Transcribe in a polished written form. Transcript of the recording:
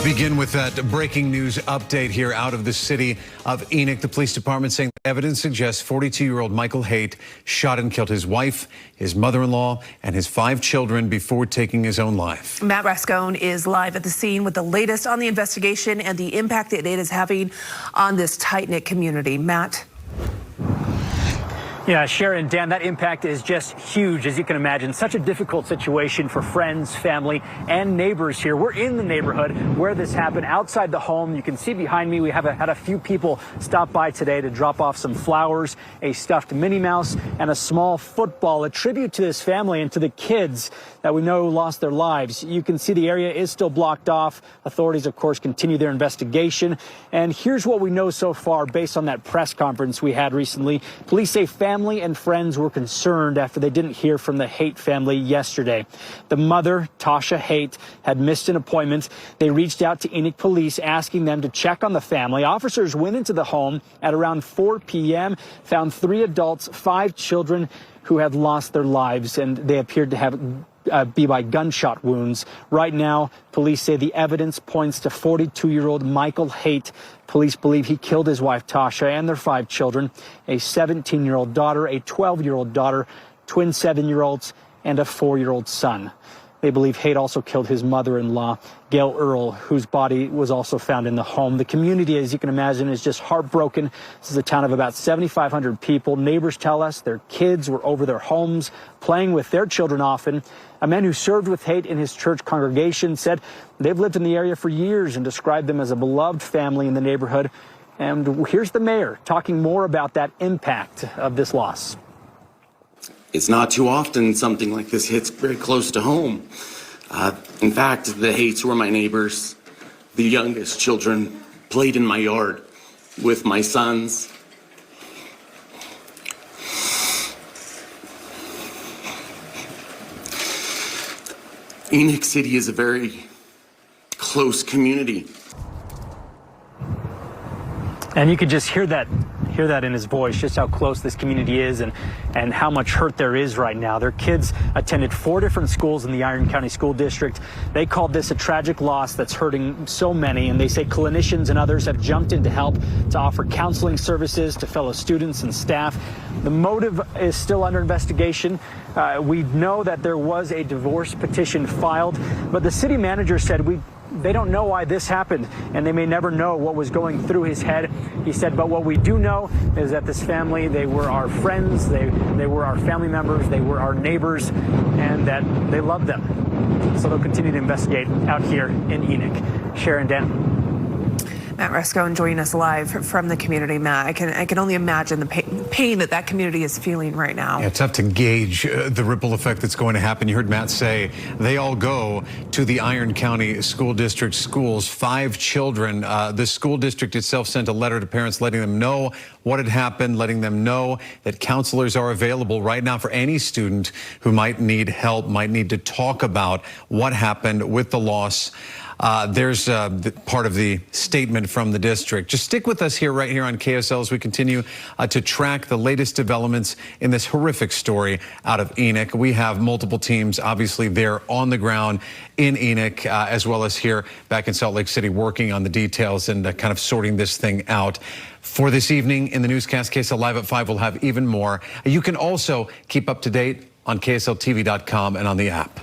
Begin with that breaking news update here out of the city of Enoch. The police department saying evidence suggests 42-year-old Michael Haight shot and killed his wife, his mother-in-law, and his 5 children before taking his own life. Matt Rascone is live at the scene with the latest on the investigation and the impact that it is having on this tight-knit community. Matt. Yeah, Sharon, Dan, that impact is just huge, as you can imagine. Such a difficult situation for friends, family, and neighbors here. We're in the neighborhood where this happened, outside the home. You can see behind me we have had a few people stop by today to drop off some flowers, a stuffed Minnie Mouse, and a small football, a tribute to this family and to the kids that we know lost their lives. You can see the area is still blocked off. Authorities, of course, continue their investigation. And here's what we know so far based on that press conference we had recently. Police say family and friends were concerned after they didn't hear from the Haight family yesterday. The mother, Tausha Haight, had missed an appointment. They reached out to Enoch police asking them to check on the family. Officers went into the home at around 4 p.m., found 3 adults, 5 children who had lost their lives, and they appeared to have be by gunshot wounds. Right now, police say the evidence points to 42-year-old Michael Haight. Police believe he killed his wife, Tausha, and their 5 children, a 17-year-old daughter, a 12-year-old daughter, twin 7-year-olds, and a 4-year-old son. They believe Haight also killed his mother-in-law, Gail Earl, whose body was also found in the home. The community, as you can imagine, is just heartbroken. This is a town of about 7,500 people. Neighbors tell us their kids were over their homes, playing with their children often. A man who served with Haight in his church congregation said they've lived in the area for years and described them as a beloved family in the neighborhood. And here's the mayor talking more about that impact of this loss. It's not too often something like this hits very close to home. In fact, the Haight's were my neighbors. The youngest children played in my yard with my sons. Enoch City is a very close community. And you could just hear that in his voice, just how close this community is and how much hurt there is right now. Their kids attended 4 different schools in the Iron County School District. They called this a tragic loss that's hurting so many, and they say clinicians and others have jumped in to help to offer counseling services to fellow students and staff. The motive is still under investigation. We know that there was a divorce petition filed, but the city manager said they don't know why this happened, and they may never know what was going through his head. He said, but what we do know is that this family, they were our friends, they were our family members, they were our neighbors, and that they loved them. So they'll continue to investigate out here in Enoch. Sharon, Dan. Matt Rascone joining us live from the community. Matt, I can only imagine the pain that community is feeling right now. Yeah, it's tough to gauge the ripple effect that's going to happen. You heard Matt say they all go to the Iron County School District schools. 5 children. The school district itself sent a letter to parents letting them know what had happened, letting them know that counselors are available right now for any student who might need help, might need to talk about what happened with the loss. There's part of the statement from the district. Just stick with us right here on KSL as we continue to track the latest developments in this horrific story out of Enoch. We have multiple teams, obviously, there on the ground in Enoch, as well as here back in Salt Lake City, working on the details and kind of sorting this thing out. For this evening in the newscast, KSL Live at 5 will have even more. You can also keep up to date on KSLTV.com and on the app.